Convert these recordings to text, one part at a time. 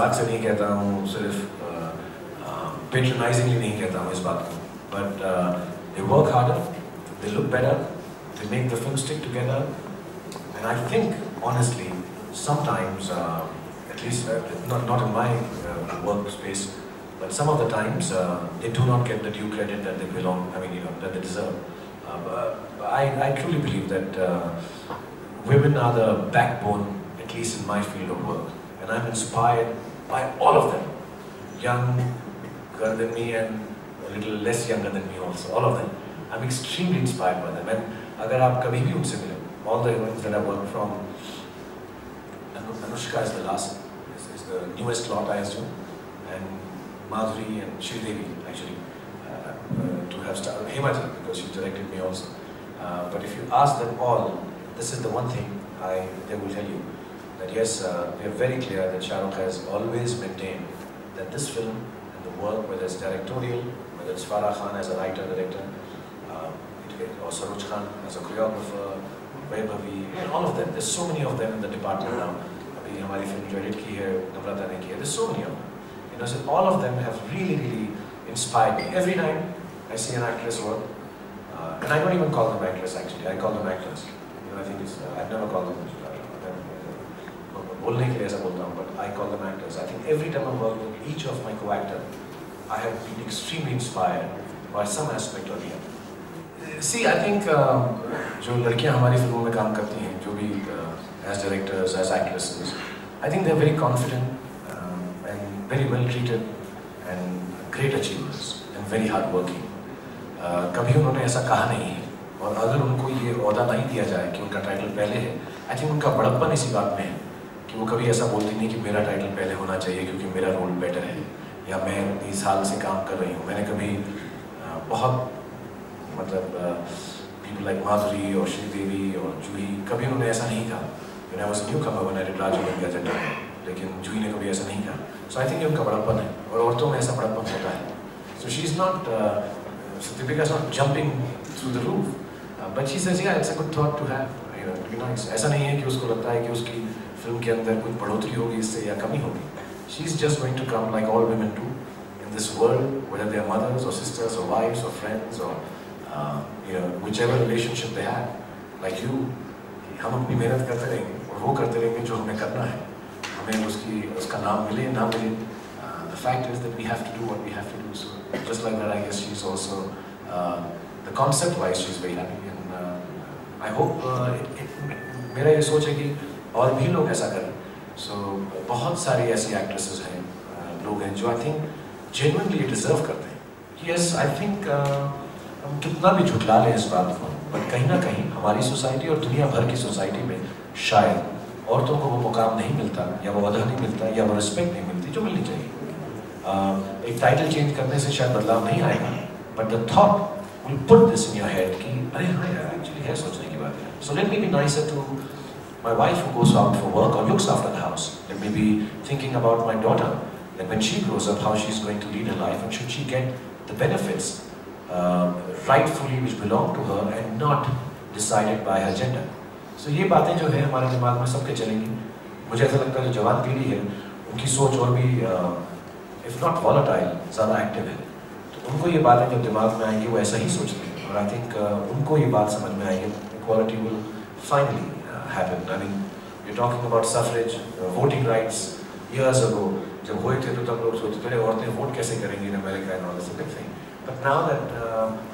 मजाक से नहीं कहता हूँ, सिर्फ पेट्रोनाइजिंगली नहीं कहता हूँ इस बात को, but they work harder, they look better, they make the film stick together, and I think honestly sometimes, at least not in my workspace, but some of the times they do not get the due credit that they belong. I mean, that they deserve. I truly believe that women are the backbone, at least in my field of work, and I'm inspired by all of them, younger than me and a little less younger than me also, all of them. I'm extremely inspired by them, and agar aap kabhi bhi unse mile, all the heroines that I worked from, Anushka is the last, is the newest lot I assume, and Madhuri and Sridevi actually, to have started, Hemaji, because she directed me also. But if you ask them all, this is the one thing they will tell you, that yes, we are very clear that Shahrukh has always maintained that this film and the work, whether it's directorial, whether it's Farah Khan as a writer, director, or Shahrukh Khan as a choreographer, Vaibhavi, and all of them, there's so many of them in the department now. Abhi hamari film jo edit ki hai, Namrata ne ki hai, there's so many of them. You know, so all of them have really inspired me. Every time I see an actress work, and I don't even call them actors actually, I call them actors. You know, I think it's, I've never called them, bolne ke liye aisa bolta hu, but I call them actors. I think every time I work with each of my co-actors, I have been extremely inspired by some aspect or the other. See, I think जो लड़कियां हमारी फिल्मों में काम करती हैं, जो भी as directors, as actresses, I think they're very confident and very well treated and great achievers and very hard working. कभी उन्होंने ऐसा कहा नहीं है, और अगर उनको ये ओहदा नहीं दिया जाए कि उनका टाइटल पहले है, I think उनका बड़प्पन इसी बात में है कि वो कभी ऐसा बोलती नहीं कि मेरा टाइटल पहले होना चाहिए क्योंकि मेरा रोल बेटर है, या मैं 20 साल से काम कर रही हूँ. मैंने कभी बहुत मतलब people like Madhuri or Sridevi or Juhi, कभी उन्होंने ऐसा नहीं कहा. When I was a newcomer, when I did Raju India Jetta, लेकिन जूही ने कभी ऐसा नहीं कहा. So I think ये उनका बड़प्पन है, और औरतों में ऐसा बड़प्पन होता है. So she's not, so Deepika is not jumping through the roof, but she says, yeah, it's a good thought to have, you know, to be nice. ऐसा नहीं है कि उसको लगता है कि उसकी फिल्म के अंदर कुछ बढ़ोतरी होगी इससे या कमी होगी. She's just going to come like all women do in this world, whether they are mothers or sisters or wives or friends or you know, whichever relationship they have, like you, हम अपनी मेहनत करते रहेंगे और वो करते रहेंगे जो हमें करना है, हमें उसका नाम मिले ना मिले. The fact is that we have to do what we have to do. So just like that, I guess she's also the concept-wise she's very happy, and I hope मेरा ये सोच है कि और भी लोग ऐसा करें. So बहुत सारी ऐसी actresses हैं, लोग हैं जो I think genuinely deserve करते हैं. Yes, I think हम कितना भी झुठला लें इस बात को, पर कहीं ना कहीं हमारी सोसाइटी और दुनिया भर की सोसाइटी में शायद औरतों को वो मुकाम नहीं मिलता, या वो अहदा नहीं मिलता, या वो रिस्पेक्ट नहीं मिलती जो मिलनी चाहिए. एक टाइटल चेंज करने से शायद बदलाव नहीं आएगा, but the thought will put this in your head कि अरे हाँ यार, एक्चुअली है सोचने की बात है. So let me be nicer to my wife who goes out for work or looks after the house. Let me be thinking about my daughter, that when she grows up, how she's going to lead her life, and should she get the benefits rightfully which belong to her and not decided by her gender. So ये बातें जो है हमारे दिमाग में सबके चलेंगी. मुझे ऐसा लगता है जो जवान पीढ़ी है उनकी सोच और भी if not volatile, ज़्यादा एक्टिव है, तो उनको ये बातें जब दिमाग में आएंगी वो ऐसा ही सोचते हैं, और I think उनको ये बात समझ में आएगी. Equality will finally happen. I mean, we're talking about suffrage, voting rights years ago. जब हुए थे तो तब लोग सोचते थे औरतें वोट कैसे करेंगी in America and all this big thing. But now that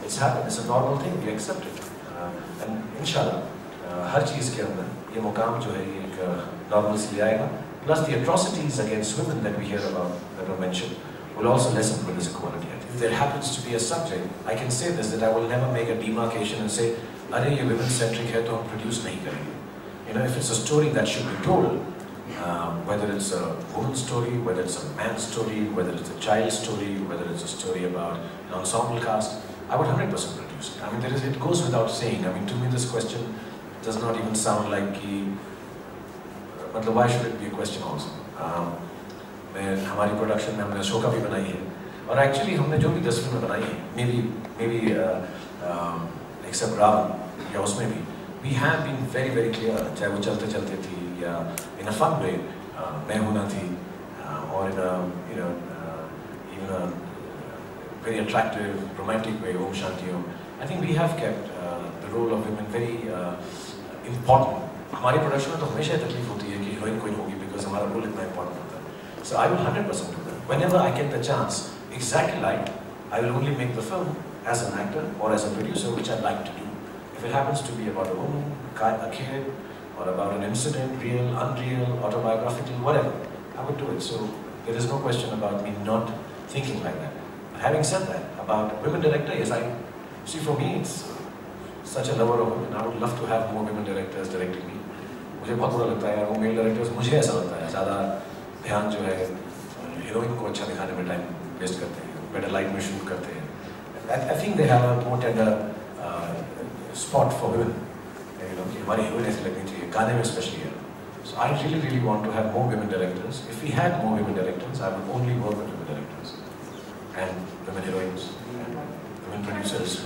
it's happened, it's a normal thing. We accept it, and inshallah हर चीज़ के अंदर ये मुकाम जो है ये एक normalcy ले आएगा. Plus the atrocities against women that we hear about, that were mentioned, will also lessen with this equality. If there happens to be a subject, I can say this, that I will never make a demarcation and say, अरे ये women-centric है तो हम produce नहीं करेंगे. You know, if it's a story that should be told, whether it's a woman's story, whether it's a man's story, whether it's a child's story, whether it's a story about an ensemble cast, I would 100% produce it. I mean, it goes without saying. I mean, to me, this question does not even sound like मतलब why should it be a question also? हमारी production में हमने अशोका भी बनाई है, और actually हमने जो भी 10 फिल्में बनाई हैं, maybe except रावण या उसमें भी, we have been very clear, चाहे वो चलते चलते थी या in a fun way, मैं होना थी, or in a, even a very attractive, romantic way, Om Shanti Om. I think we have kept the role of women very important. हमारी प्रोडक्शन में तो हमेशा ये तकलीफ होती है कि हीरोइन कोई होगी बिकॉज हमारा रोल इतना इम्पोर्टेंट होता है. So I will 100% do that. Whenever I get the chance, exactly like I will only make the film as an actor or as a producer, which I'd like to do. If it happens to be about a woman, a kid, or about an incident, real, unreal, autobiographical, whatever, I would do it. So there is no question about me not thinking like that. But having said that, about women director, yes, see for me it's such a lover of women. I would love to have more women directors directing me. मुझे बहुत बुरा लगता है यार, वो mail directors मुझे ऐसा लगता है ज़्यादा ध्यान जो है हीरोइन को अच्छा दिखाने में टाइम वेस्ट करते हैं, बेटर लाइट में शूट करते हैं. I think they have a more tender spot for women. कि हमारी हीरोइन ऐसी लगनी चाहिए, गाने में especially है. So I really want to have more women directors. If we had more women directors, I would only work with women directors and women heroines and women producers.